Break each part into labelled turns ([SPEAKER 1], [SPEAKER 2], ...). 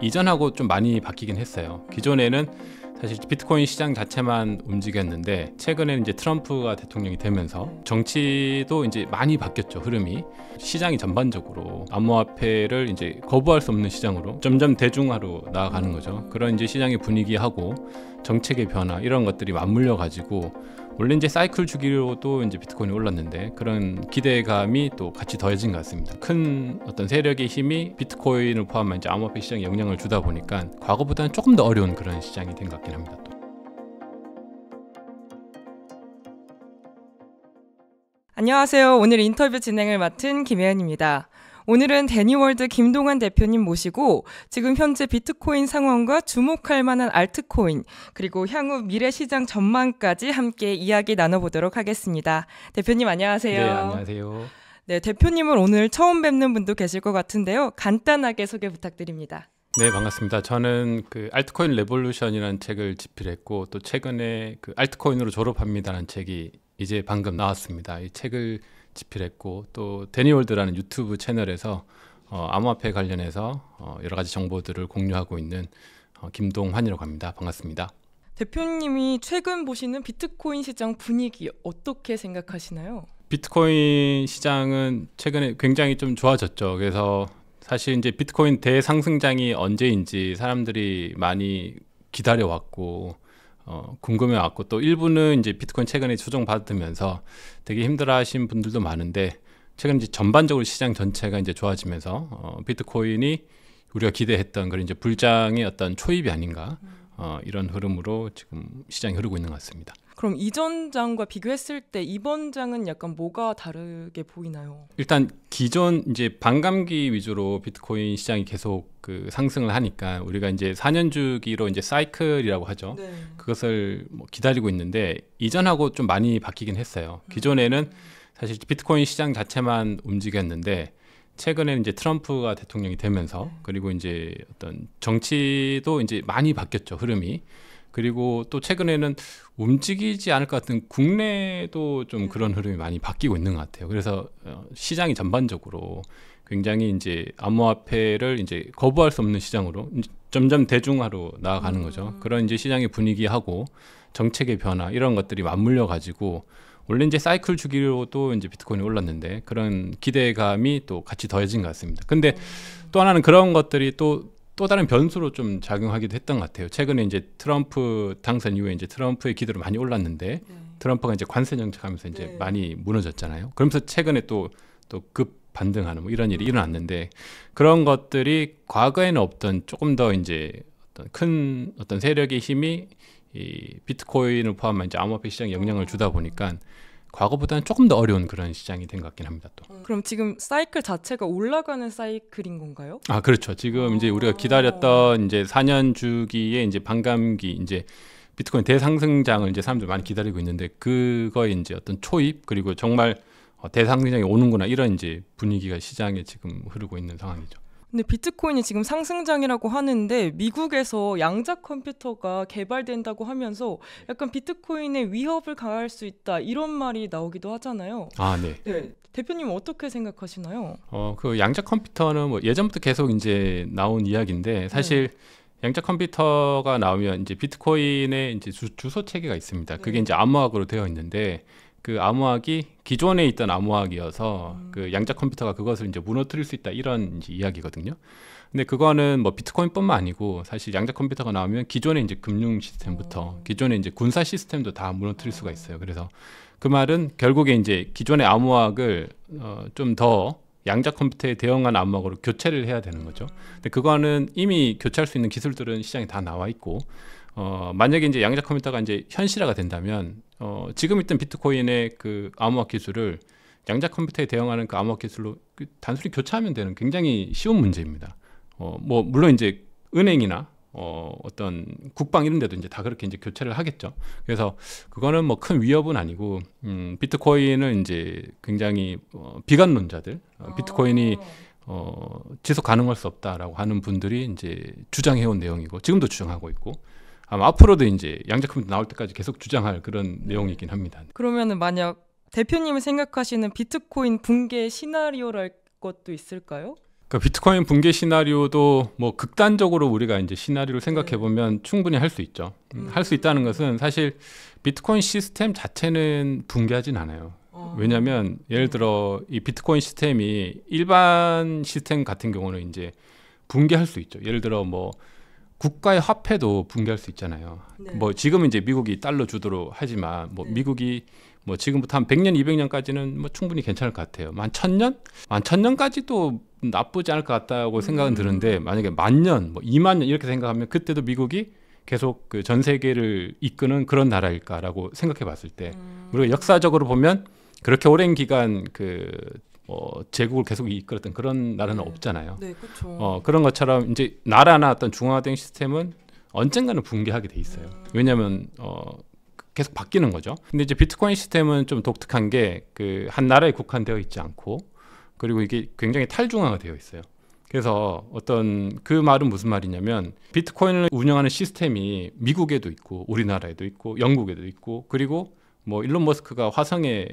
[SPEAKER 1] 이전하고 좀 많이 바뀌긴 했어요. 기존에는 사실 비트코인 시장 자체만 움직였는데 최근에는 이제 트럼프가 대통령이 되면서 정치도 이제 많이 바뀌었죠. 흐름이 시장이 전반적으로 암호화폐를 이제 거부할 수 없는 시장으로 점점 대중화로 나아가는 거죠. 그런 이제 시장의 분위기하고 정책의 변화 이런 것들이 맞물려 가지고 원래 이제 사이클 주기로도 이제 비트코인이 올랐는데 그런 기대감이 또 같이 더해진 것 같습니다. 큰 어떤 세력의 힘이 비트코인을 포함한 이제 암호화폐 시장에 영향을 주다 보니까 과거보다는 조금 더 어려운 그런 시장이 된 것 같긴 합니다. 또.
[SPEAKER 2] 안녕하세요. 오늘 인터뷰 진행을 맡은 김혜연입니다. 오늘은 데니월드 김동환 대표님 모시고 지금 현재 비트코인 상황과 주목할 만한 알트코인 그리고 향후 미래 시장 전망까지 함께 이야기 나눠보도록 하겠습니다. 대표님 안녕하세요.
[SPEAKER 1] 네, 안녕하세요.
[SPEAKER 2] 네, 대표님을 오늘 처음 뵙는 분도 계실 것 같은데요. 간단하게 소개 부탁드립니다.
[SPEAKER 1] 네, 반갑습니다. 저는 그 알트코인 레볼루션이라는 책을 집필했고 또 최근에 그 알트코인으로 졸업합니다라는 책이 이제 방금 나왔습니다. 이 책을 집필했고 또 데니월드라는 유튜브 채널에서 암호화폐 관련해서 여러 가지 정보들을 공유하고 있는 김동환이라고 합니다. 반갑습니다.
[SPEAKER 2] 대표님이 최근 보시는 비트코인 시장 분위기 어떻게 생각하시나요?
[SPEAKER 1] 비트코인 시장은 최근에 굉장히 좀 좋아졌죠. 그래서 사실 이제 비트코인 대상승장이 언제인지 사람들이 많이 기다려왔고 궁금해왔고 또 일부는 이제 비트코인 최근에 조정받으면서 되게 힘들어하신 분들도 많은데 최근 이제 전반적으로 시장 전체가 이제 좋아지면서 비트코인이 우리가 기대했던 그런 이제 불장의 어떤 초입이 아닌가 이런 흐름으로 지금 시장이 흐르고 있는 것 같습니다.
[SPEAKER 2] 그럼 이전 장과 비교했을 때 이번 장은 약간 뭐가 다르게 보이나요?
[SPEAKER 1] 일단 기존 이제 반감기 위주로 비트코인 시장이 계속 그 상승을 하니까 우리가 이제 4년 주기로 이제 사이클이라고 하죠.
[SPEAKER 2] 네.
[SPEAKER 1] 그것을 뭐 기다리고 있는데 이전하고 좀 많이 바뀌긴 했어요. 기존에는 사실 비트코인 시장 자체만 움직였는데 최근에는 이제 트럼프가 대통령이 되면서 그리고 이제 어떤 정치도 이제 많이 바뀌었죠. 흐름이. 그리고 또 최근에는 움직이지 않을 것 같은 국내도 좀 그런 흐름이 많이 바뀌고 있는 것 같아요. 그래서 시장이 전반적으로 굉장히 이제 암호화폐를 이제 거부할 수 없는 시장으로 점점 대중화로 나아가는 거죠. 그런 이제 시장의 분위기하고 정책의 변화 이런 것들이 맞물려 가지고 원래 이제 사이클 주기로도 이제 비트코인이 올랐는데 그런 기대감이 또 같이 더해진 것 같습니다. 근데 또 하나는 그런 것들이 또 다른 변수로 좀 작용하기도 했던 것 같아요. 최근에 이제 트럼프 당선 이후에 이제 트럼프의 기대로 많이 올랐는데 트럼프가 이제 관세 정책하면서 이제 많이 무너졌잖아요. 그러면서 최근에 또 급 반등하는 뭐 이런 일이 일어났는데 그런 것들이 과거에는 없던 조금 더 이제 어떤 큰 어떤 세력의 힘이 이 비트코인을 포함한 이제 암호화폐 시장에 영향을 주다 보니까 과거보다는 조금 더 어려운 그런 시장이 된 것 같긴 합니다. 또.
[SPEAKER 2] 그럼 지금 사이클 자체가 올라가는 사이클인 건가요?
[SPEAKER 1] 아, 그렇죠. 지금 이제 우리가 기다렸던 이제 4년 주기의 이제 반감기 이제 비트코인 대상승장을 이제 사람들 많이 기다리고 있는데 그거의 이제 어떤 초입 그리고 정말 대상승장이 오는구나 이런 이제 분위기가 시장에 지금 흐르고 있는 상황이죠.
[SPEAKER 2] 근데 비트코인이 지금 상승장이라고 하는데 미국에서 양자 컴퓨터가 개발된다고 하면서 약간 비트코인의 위협을 가할 수 있다 이런 말이 나오기도 하잖아요.
[SPEAKER 1] 아, 네.
[SPEAKER 2] 네, 대표님은 어떻게 생각하시나요?
[SPEAKER 1] 그 양자 컴퓨터는 뭐 예전부터 계속 이제 나온 이야기인데 사실 양자 컴퓨터가 나오면 이제 비트코인의 이제 주소 체계가 있습니다. 그게 이제 암호학으로 되어 있는데 그 암호학이 기존에 있던 암호학이어서 그 양자 컴퓨터가 그것을 이제 무너뜨릴 수 있다 이런 이제 이야기거든요. 근데 그거는 뭐 비트코인뿐만 아니고 사실 양자 컴퓨터가 나오면 기존의 이제 금융 시스템부터 기존의 이제 군사 시스템도 다 무너뜨릴 수가 있어요. 그래서 그 말은 결국에 이제 기존의 암호학을 좀 더 양자 컴퓨터에 대응한 암호학으로 교체를 해야 되는 거죠. 근데 그거는 이미 교체할 수 있는 기술들은 시장에 다 나와 있고 만약에 이제 양자 컴퓨터가 이제 현실화가 된다면 지금 있던 비트코인의 그 암호학 기술을 양자 컴퓨터에 대응하는 그 암호학 기술로 단순히 교체하면 되는 굉장히 쉬운 문제입니다. 뭐 물론 이제 은행이나 어떤 국방 이런 데도 이제 다 그렇게 이제 교체를 하겠죠. 그래서 그거는 뭐 큰 위협은 아니고 비트코인은 이제 굉장히 비관론자들 비트코인이 지속 가능할 수 없다라고 하는 분들이 이제 주장해온 내용이고 지금도 주장하고 있고 아마 앞으로도 이제 양자 컴퓨터 나올 때까지 계속 주장할 그런 내용이긴 합니다.
[SPEAKER 2] 그러면은 만약 대표님이 생각하시는 비트코인 붕괴 시나리오랄 것도 있을까요?
[SPEAKER 1] 그러니까 비트코인 붕괴 시나리오도 뭐 극단적으로 우리가 이제 시나리오를 생각해 보면 충분히 할 수 있죠. 할 수 있다는 것은 사실 비트코인 시스템 자체는 붕괴하진 않아요. 왜냐하면 예를 들어 이 비트코인 시스템이 일반 시스템 같은 경우는 이제 붕괴할 수 있죠. 예를 들어 뭐 국가의 화폐도 붕괴할 수 있잖아요.
[SPEAKER 2] 네.
[SPEAKER 1] 뭐 지금은 이제 미국이 달러 주도록 하지만 뭐 미국이 뭐 지금부터 한 100년, 200년까지는 뭐 충분히 괜찮을 것 같아요. 한 1000년? 한 1000년까지도 나쁘지 않을 것 같다고 생각은 드는데 만약에 10,000년, 뭐 20,000년 이렇게 생각하면 그때도 미국이 계속 그 전 세계를 이끄는 그런 나라일까라고 생각해 봤을 때 우리가 역사적으로 보면 그렇게 오랜 기간 제국을 계속 이끌었던 그런 나라는 없잖아요.
[SPEAKER 2] 네, 그렇죠.
[SPEAKER 1] 그런 것처럼 이제 나라나 어떤 중앙화된 시스템은 언젠가는 붕괴하게 돼 있어요. 왜냐하면 계속 바뀌는 거죠. 근데 이제 비트코인 시스템은 좀 독특한 게 그 한 나라에 국한되어 있지 않고 그리고 이게 굉장히 탈중앙화 되어 있어요. 그래서 어떤 그 말은 무슨 말이냐면 비트코인을 운영하는 시스템이 미국에도 있고 우리나라에도 있고 영국에도 있고 그리고 뭐 일론 머스크가 화성에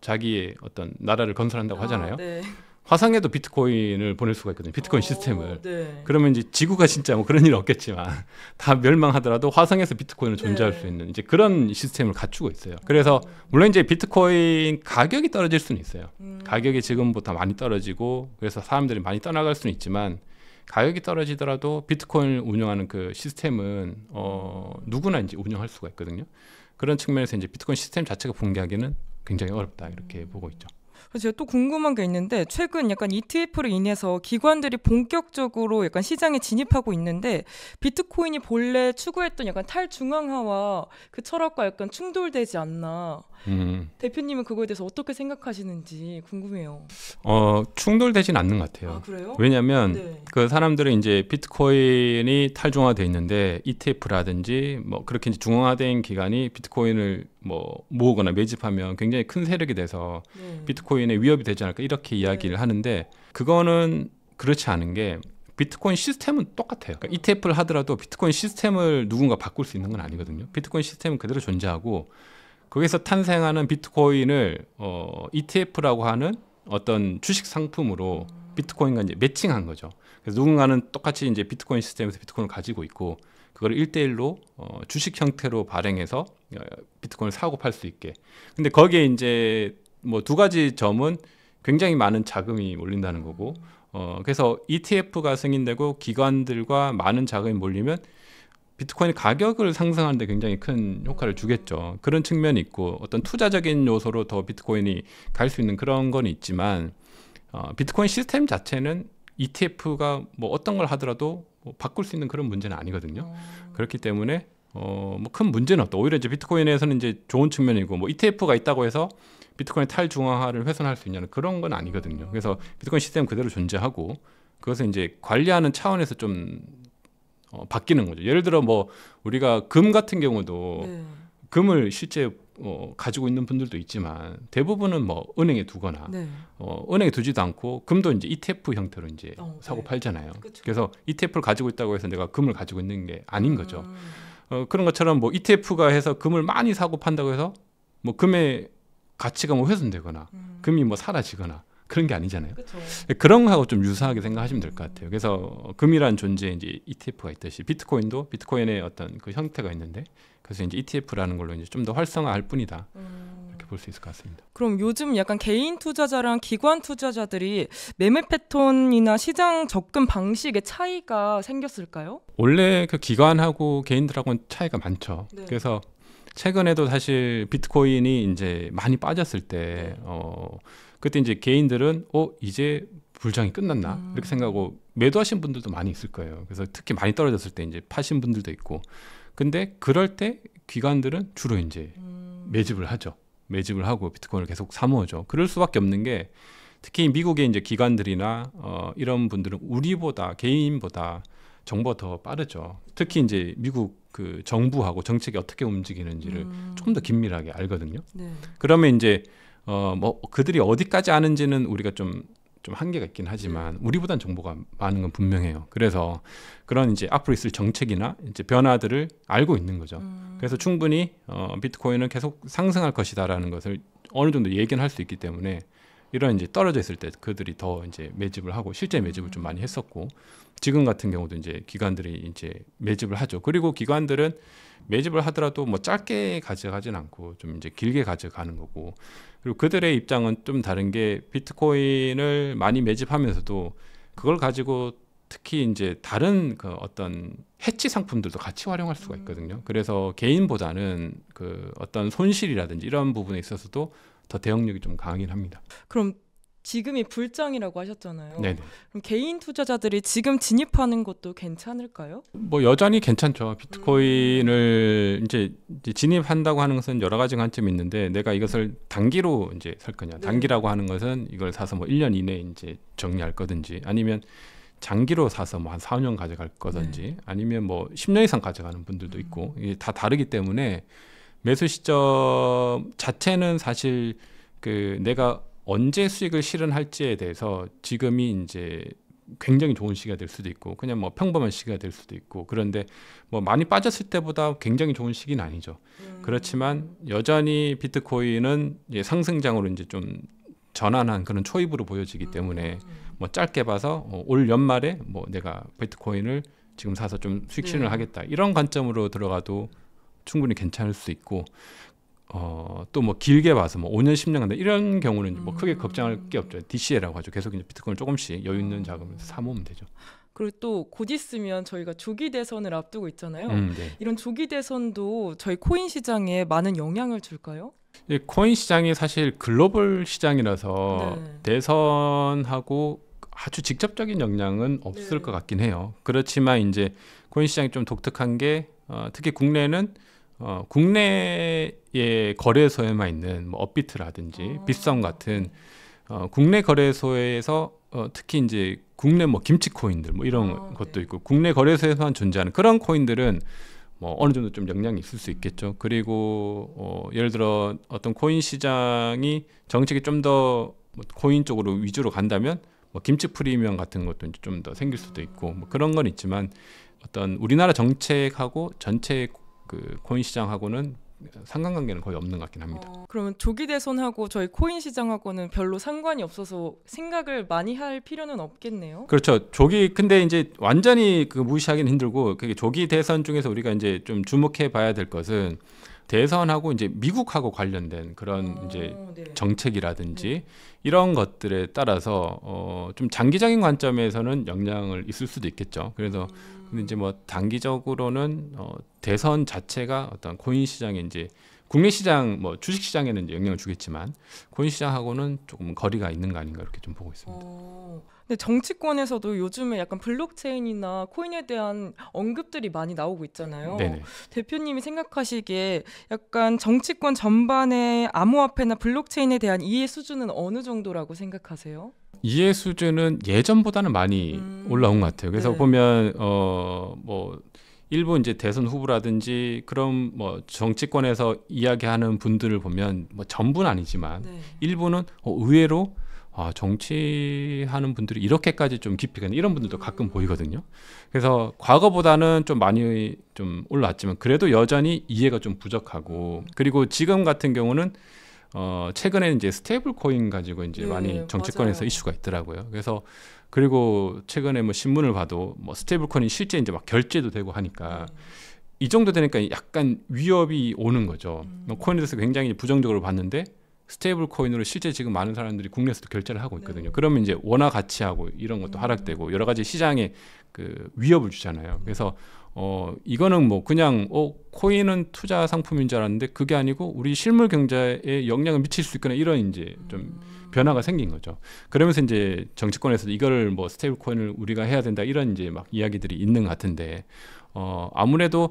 [SPEAKER 1] 자기의 어떤 나라를 건설한다고 하잖아요.
[SPEAKER 2] 네.
[SPEAKER 1] 화성에도 비트코인을 보낼 수가 있거든요. 비트코인 시스템을.
[SPEAKER 2] 네.
[SPEAKER 1] 그러면 이제 지구가 진짜 뭐 그런 일은 없겠지만 다 멸망하더라도 화성에서 비트코인을 존재할
[SPEAKER 2] 네.
[SPEAKER 1] 수 있는 이제 그런 시스템을 갖추고 있어요. 그래서 물론 이제 비트코인 가격이 떨어질 수는 있어요. 가격이 지금보다 많이 떨어지고 그래서 사람들이 많이 떠나갈 수는 있지만 가격이 떨어지더라도 비트코인을 운영하는 그 시스템은 누구나 이제 운영할 수가 있거든요. 그런 측면에서 이제 비트코인 시스템 자체가 붕괴하기는 굉장히 어렵다 이렇게 보고 있죠.
[SPEAKER 2] 제가 또 궁금한 게 있는데 최근 약간 ETF로 인해서 기관들이 본격적으로 약간 시장에 진입하고 있는데 비트코인이 본래 추구했던 약간 탈중앙화와 그 철학과 약간 충돌되지 않나. 대표님은 그거에 대해서 어떻게 생각하시는지 궁금해요.
[SPEAKER 1] 충돌되진 않는 것 같아요.
[SPEAKER 2] 아, 그래요?
[SPEAKER 1] 왜냐하면 그 사람들은 이제 비트코인이 탈중화돼 있는데 ETF라든지 뭐 그렇게 이제 중앙화된 기관이 비트코인을 뭐 모으거나 매집하면 굉장히 큰 세력이 돼서 비트코인에 위협이 되지 않을까 이렇게 이야기를 하는데 그거는 그렇지 않은 게 비트코인 시스템은 똑같아요. 그러니까 ETF를 하더라도 비트코인 시스템을 누군가 바꿀 수 있는 건 아니거든요. 비트코인 시스템은 그대로 존재하고 거기서 탄생하는 비트코인을 ETF라고 하는 어떤 주식 상품으로 비트코인과 이제 매칭한 거죠. 그래서 누군가는 똑같이 이제 비트코인 시스템에서 비트코인을 가지고 있고 그걸 1대1로 주식 형태로 발행해서 비트코인을 사고 팔 수 있게. 근데 거기에 이제 뭐 두 가지 점은 굉장히 많은 자금이 몰린다는 거고 그래서 ETF가 승인되고 기관들과 많은 자금이 몰리면 비트코인 가격을 상승하는 데 굉장히 큰 효과를 주겠죠. 그런 측면이 있고 어떤 투자적인 요소로 더 비트코인이 갈 수 있는 그런 건 있지만 비트코인 시스템 자체는 ETF가 뭐 어떤 걸 하더라도 뭐 바꿀 수 있는 그런 문제는 아니거든요. 그렇기 때문에 뭐 큰 문제는 없다. 오히려 이제 비트코인에서는 이제 좋은 측면이고 뭐 ETF가 있다고 해서 비트코인 탈중앙화를 훼손할 수 있냐는 그런 건 아니거든요. 그래서 비트코인 시스템 그대로 존재하고 그것을 이제 관리하는 차원에서 좀 바뀌는 거죠. 예를 들어 뭐 우리가 금 같은 경우도 금을 실제 가지고 있는 분들도 있지만 대부분은 뭐 은행에 두거나 은행에 두지도 않고 금도 이제 ETF 형태로 이제 사고 팔잖아요.
[SPEAKER 2] 그쵸.
[SPEAKER 1] 그래서 ETF를 가지고 있다고 해서 내가 금을 가지고 있는 게 아닌 거죠. 그런 것처럼 뭐 ETF가 해서 금을 많이 사고 판다고 해서 뭐 금의 가치가 뭐 훼손되거나 금이 뭐 사라지거나 그런 게 아니잖아요.
[SPEAKER 2] 그쵸.
[SPEAKER 1] 그런 거하고 좀 유사하게 생각하시면 될 것 같아요. 그래서 금이란 존재에 이제 ETF가 있듯이 비트코인도 비트코인의 어떤 그 형태가 있는데 그래서 이제 ETF라는 걸로 이제 좀 더 활성화할 뿐이다. 이렇게 볼 수 있을 것 같습니다.
[SPEAKER 2] 그럼 요즘 약간 개인 투자자랑 기관 투자자들이 매매 패턴이나 시장 접근 방식의 차이가 생겼을까요?
[SPEAKER 1] 원래 그 기관하고 개인들하고는 차이가 많죠. 그래서 최근에도 사실 비트코인이 이제 많이 빠졌을 때 그때 이제 개인들은 이제 불장이 끝났나 이렇게 생각하고 매도하신 분들도 많이 있을 거예요. 그래서 특히 많이 떨어졌을 때 이제 파신 분들도 있고. 근데 그럴 때 기관들은 주로 이제 매집을 하죠. 매집을 하고 비트코인을 계속 사모으죠. 그럴 수밖에 없는 게 특히 미국의 이제 기관들이나 이런 분들은 우리보다 개인보다 정보가 더 빠르죠. 특히 이제 미국 그 정부하고 정책이 어떻게 움직이는지를 조금 더 긴밀하게 알거든요. 그러면 이제 뭐 그들이 어디까지 아는지는 우리가 좀 한계가 있긴 하지만 우리보단 정보가 많은 건 분명해요. 그래서 그런 이제 앞으로 있을 정책이나 이제 변화들을 알고 있는 거죠. 그래서 충분히 비트코인은 계속 상승할 것이다라는 것을 어느 정도 예견할 수 있기 때문에 이런 이제 떨어져 있을 때 그들이 더 이제 매집을 하고 실제 매집을 좀 많이 했었고 지금 같은 경우도 이제 기관들이 이제 매집을 하죠. 그리고 기관들은 매집을 하더라도 뭐 짧게 가져가진 않고 좀 이제 길게 가져가는 거고 그리고 그들의 입장은 좀 다른 게 비트코인을 많이 매집하면서도 그걸 가지고 특히 이제 다른 그 어떤 해치 상품들도 같이 활용할 수가 있거든요. 그래서 개인보다는 그 어떤 손실이라든지 이런 부분에 있어서도 더 대응력이 좀 강하긴 합니다.
[SPEAKER 2] 그럼 지금이 불장이라고 하셨잖아요.
[SPEAKER 1] 네네.
[SPEAKER 2] 그럼 개인 투자자들이 지금 진입하는 것도 괜찮을까요?
[SPEAKER 1] 뭐 여전히 괜찮죠. 비트코인을 이제 진입한다고 하는 것은 여러 가지 관점이 있는데 내가 이것을 단기로 이제 살 거냐.
[SPEAKER 2] 네.
[SPEAKER 1] 단기라고 하는 것은 이걸 사서 뭐 1년 이내에 이제 정리할 거든지 아니면 장기로 사서 뭐 한 4, 5년 가져갈 거든지 아니면 뭐 10년 이상 가져가는 분들도 있고 이게 다 다르기 때문에 매수 시점 자체는 사실 그 내가 언제 수익을 실현할지에 대해서 지금이 이제 굉장히 좋은 시기가 될 수도 있고 그냥 뭐 평범한 시기가 될 수도 있고 그런데 뭐 많이 빠졌을 때보다 굉장히 좋은 시기는 아니죠. 그렇지만 여전히 비트코인은 이제 상승장으로 이제 좀 전환한 그런 초입으로 보여지기 때문에 뭐 짧게 봐서 올 연말에 뭐 내가 비트코인을 지금 사서 좀 수익 실현을 하겠다 이런 관점으로 들어가도 충분히 괜찮을 수 있고 또 뭐 길게 봐서 뭐 5년 10년 간다 이런 경우는 뭐 크게 걱정할 게 없죠. DCA라고 하죠. 계속 이제 비트코인 조금씩 여유 있는 자금을 사모으면 되죠.
[SPEAKER 2] 그리고 또 곧 있으면 저희가 조기 대선을 앞두고 있잖아요.
[SPEAKER 1] 네.
[SPEAKER 2] 이런 조기 대선도 저희 코인 시장에 많은 영향을 줄까요?
[SPEAKER 1] 코인 시장이 사실 글로벌 시장이라서 대선하고 아주 직접적인 영향은 없을 것 같긴 해요. 그렇지만 이제 코인 시장이 좀 독특한 게 특히 국내는 국내의 거래소에만 있는 뭐 업비트라든지 빗썸 같은 국내 거래소에서 특히 이제 국내 뭐 김치 코인들 뭐 이런 것도 있고 국내 거래소에서만 존재하는 그런 코인들은 뭐 어느 정도 좀 영향이 있을 수 있겠죠. 그리고 예를 들어 어떤 코인 시장이 정책이 좀 더 코인 쪽으로 위주로 간다면 뭐 김치 프리미엄 같은 것도 이제 좀 더 생길 수도 있고 뭐 그런 건 있지만 어떤 우리나라 정책하고 전체 그 코인 시장하고는 상관관계는 거의 없는 것 같긴 합니다.
[SPEAKER 2] 그러면 조기 대선하고 저희 코인 시장하고는 별로 상관이 없어서 생각을 많이 할 필요는 없겠네요.
[SPEAKER 1] 그렇죠. 근데 이제 완전히 그 무시하기는 힘들고 그게 조기 대선 중에서 우리가 이제 좀 주목해 봐야 될 것은 대선하고 이제 미국하고 관련된 그런 이제 정책이라든지 이런 것들에 따라서 좀 장기적인 관점에서는 영향을 있을 수도 있겠죠. 그래서 근데 이제 뭐 단기적으로는 대선 자체가 어떤 코인 시장에 이제 국내 시장 뭐 주식 시장에는 이제 영향을 주겠지만 코인 시장하고는 조금 거리가 있는 거 아닌가 이렇게 좀 보고 있습니다.
[SPEAKER 2] 근데 정치권에서도 요즘에 약간 블록체인이나 코인에 대한 언급들이 많이 나오고 있잖아요.
[SPEAKER 1] 네네.
[SPEAKER 2] 대표님이 생각하시기에 약간 정치권 전반의 암호화폐나 블록체인에 대한 이해 수준은 어느 정도라고 생각하세요?
[SPEAKER 1] 이해 수준은 예전보다는 많이 올라온 것 같아요. 그래서 보면 뭐 일부 이제 대선 후보라든지 그런 뭐 정치권에서 이야기하는 분들을 보면 뭐 전부는 아니지만 일부는 의외로 정치하는 분들이 이렇게까지 좀 깊이가 있는 이런 분들도 가끔 보이거든요. 그래서 과거보다는 좀 많이 좀 올라왔지만 그래도 여전히 이해가 좀 부족하고 그리고 지금 같은 경우는 최근에 이제 스테이블 코인 가지고 이제 많이 정치권에서 이슈가 있더라고요. 그래서 그리고 최근에 뭐 신문을 봐도 뭐 스테이블 코인이 실제 이제 막 결제도 되고 하니까 이 정도 되니까 약간 위협이 오는 거죠. 코인에 대해서 굉장히 부정적으로 봤는데 스테이블 코인으로 실제 지금 많은 사람들이 국내에서도 결제를 하고 있거든요. 그러면 이제 원화 가치하고 이런 것도 하락되고 여러 가지 시장에 그 위협을 주잖아요. 그래서 이거는 뭐 그냥 코인은 투자 상품인 줄 알았는데 그게 아니고 우리 실물 경제에 영향을 미칠 수 있거나 이런 이제 좀 변화가 생긴 거죠. 그러면서 이제 정치권에서도 이거를 뭐 스테이블 코인을 우리가 해야 된다 이런 이제 막 이야기들이 있는 것 같은데 아무래도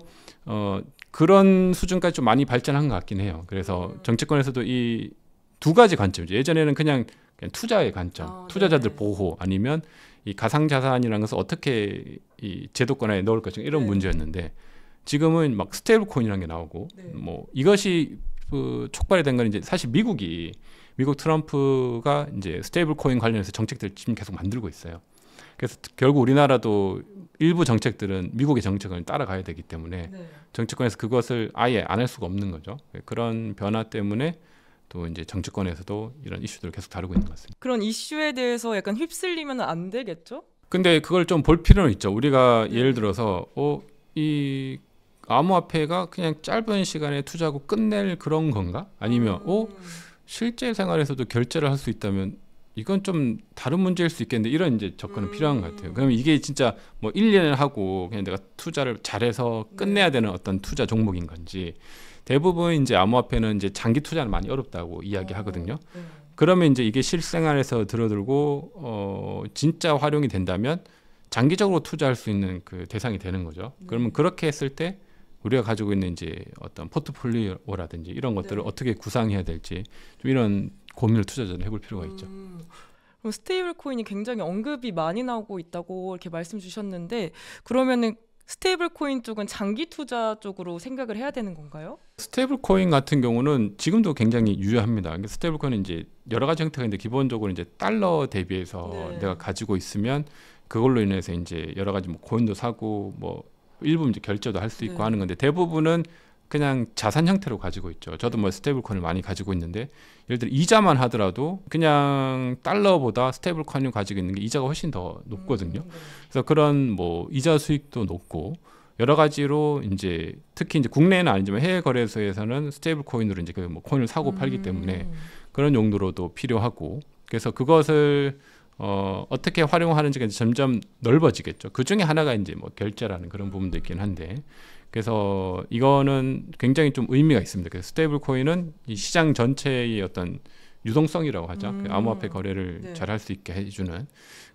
[SPEAKER 1] 그런 수준까지 좀 많이 발전한 것 같긴 해요. 그래서 정치권에서도 이 두 가지 관점이죠. 예전에는 그냥 투자의 관점, 투자자들 보호 아니면 이 가상자산이라는 것을 어떻게 이 제도권에 넣을 것인가 이런 문제였는데 지금은 막 스테이블 코인이라는 게 나오고 뭐 이것이 촉발이 된 건 이제 사실 미국 트럼프가 이제 스테이블 코인 관련해서 정책들을 지금 계속 만들고 있어요. 그래서 결국 우리나라도 일부 정책들은 미국의 정책을 따라가야 되기 때문에 정치권에서 그것을 아예 안 할 수가 없는 거죠. 그런 변화 때문에 또 이제 정치권에서도 이런 이슈들을 계속 다루고 있는 것 같습니다.
[SPEAKER 2] 그런 이슈에 대해서 약간 휩쓸리면 안 되겠죠?
[SPEAKER 1] 근데 그걸 좀 볼 필요는 있죠. 우리가 예를 들어서 이 암호화폐가 그냥 짧은 시간에 투자하고 끝낼 그런 건가? 아니면 실제 생활에서도 결제를 할 수 있다면 이건 좀 다른 문제일 수 있겠는데 이런 이제 접근은 필요한 것 같아요. 그러면 이게 진짜 뭐 1년을 하고 그냥 내가 투자를 잘해서 끝내야 되는 어떤 투자 종목인 건지 대부분 이제 암호화폐는 이제 장기 투자는 많이 어렵다고 이야기하거든요. 그러면 이제 이게 실생활에서 들어들고 진짜 활용이 된다면 장기적으로 투자할 수 있는 그 대상이 되는 거죠. 그러면 그렇게 했을 때 우리가 가지고 있는 이제 어떤 포트폴리오라든지 이런 것들을 어떻게 구상해야 될지 좀 이런 고민을 투자자는 해볼 필요가 있죠.
[SPEAKER 2] 그럼 스테이블 코인이 굉장히 언급이 많이 나오고 있다고 이렇게 말씀 주셨는데 그러면은 스테이블 코인 쪽은 장기 투자 쪽으로 생각을 해야 되는 건가요?
[SPEAKER 1] 스테이블 코인 같은 경우는 지금도 굉장히 유효합니다. 스테이블 코인은 이제 여러 가지 형태가 있는데 기본적으로 이제 달러 대비해서 내가 가지고 있으면 그걸로 인해서 이제 여러 가지 뭐 코인도 사고 뭐 일부 이제 결제도 할 수 있고 하는 건데 대부분은 그냥 자산 형태로 가지고 있죠. 저도 뭐 스테이블 코인을 많이 가지고 있는데 예를 들어 이자만 하더라도 그냥 달러보다 스테이블 코인을 가지고 있는 게 이자가 훨씬 더 높거든요. 그래서 그런 뭐 이자 수익도 높고 여러 가지로 이제 특히 이제 국내는 아니지만 해외 거래소에서는 스테이블 코인으로 이제 그 뭐 코인을 사고 팔기 때문에 그런 용도로도 필요하고 그래서 그것을 어떻게 활용하는지가 이제 점점 넓어지겠죠. 그 중에 하나가 이제 뭐 결제라는 그런 부분도 있긴 한데 그래서 이거는 굉장히 좀 의미가 있습니다. 그래서 스테이블 코인은 이 시장 전체의 어떤 유동성이라고 하죠. 그 암호화폐 거래를 잘 할 수 있게 해주는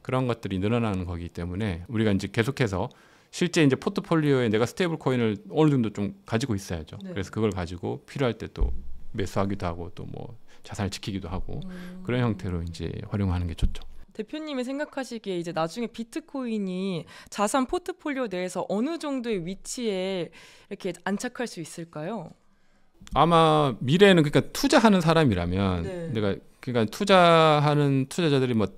[SPEAKER 1] 그런 것들이 늘어나는 거기 때문에 우리가 이제 계속해서 실제 이제 포트폴리오에 내가 스테이블 코인을 어느 정도 좀 가지고 있어야죠. 그래서 그걸 가지고 필요할 때 또 매수하기도 하고 또 뭐 자산을 지키기도 하고 그런 형태로 이제 활용하는 게 좋죠.
[SPEAKER 2] 대표님이 생각하시기에 이제 나중에 비트코인이 자산 포트폴리오 내에서 어느 정도의 위치에 이렇게 안착할 수 있을까요?
[SPEAKER 1] 아마 미래에는 그러니까 투자하는 사람이라면 내가 그러니까 투자하는 투자자들이 뭐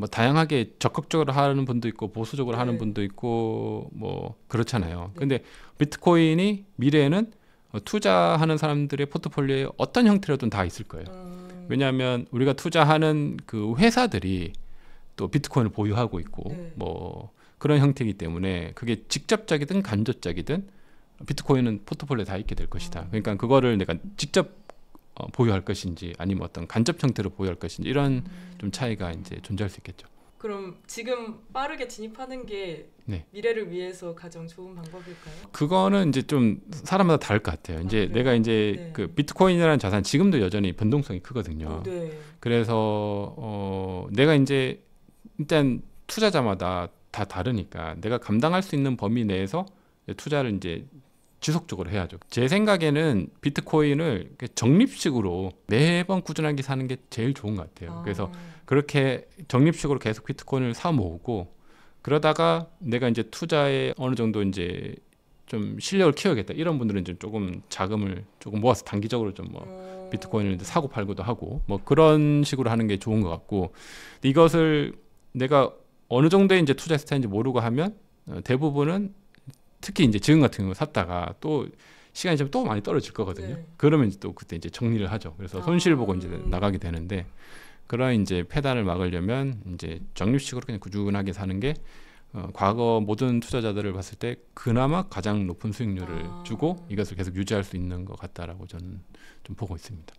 [SPEAKER 1] 다양하게 적극적으로 하는 분도 있고 보수적으로 하는 분도 있고 뭐 그렇잖아요. 근데 비트코인이 미래에는 투자하는 사람들의 포트폴리오에 어떤 형태로든 다 있을 거예요. 왜냐하면 우리가 투자하는 그 회사들이 또 비트코인을 보유하고 있고 뭐 그런 형태이기 때문에 그게 직접적이든 간접적이든 비트코인은 포트폴리오에 다 있게 될 것이다. 그러니까 그거를 내가 직접 보유할 것인지 아니면 어떤 간접 형태로 보유할 것인지 이런 좀 차이가 이제 존재할 수 있겠죠.
[SPEAKER 2] 그럼 지금 빠르게 진입하는 게 미래를 위해서 가장 좋은 방법일까요?
[SPEAKER 1] 그거는 이제 좀 사람마다 다를 것 같아요. 이제 내가 이제 그 비트코인이라는 자산 지금도 여전히 변동성이 크거든요. 그래서 내가 이제 일단 투자자마다 다 다르니까 내가 감당할 수 있는 범위 내에서 투자를 이제 지속적으로 해야죠. 제 생각에는 비트코인을 적립식으로 매번 꾸준하게 사는 게 제일 좋은 것 같아요. 그래서 그렇게 적립식으로 계속 비트코인을 사 모으고 그러다가 내가 이제 투자에 어느 정도 이제 좀 실력을 키워야겠다 이런 분들은 좀 조금 자금을 조금 모아서 단기적으로 좀 뭐 비트코인을 사고 팔고도 하고 뭐 그런 식으로 하는 게 좋은 것 같고 이것을 내가 어느 정도의 이제 투자 스타일인지 모르고 하면 대부분은 특히 이제 지금 같은 경우 샀다가 또 시간이 좀 또 많이 떨어질 거거든요. 그러면 또 그때 이제 정리를 하죠. 그래서 손실 보고 이제 나가게 되는데 그런 이제 패단을 막으려면 이제 적립식으로 그냥 꾸준하게 사는 게 과거 모든 투자자들을 봤을 때 그나마 가장 높은 수익률을 주고 이것을 계속 유지할 수 있는 것 같다라고 저는 좀 보고 있습니다.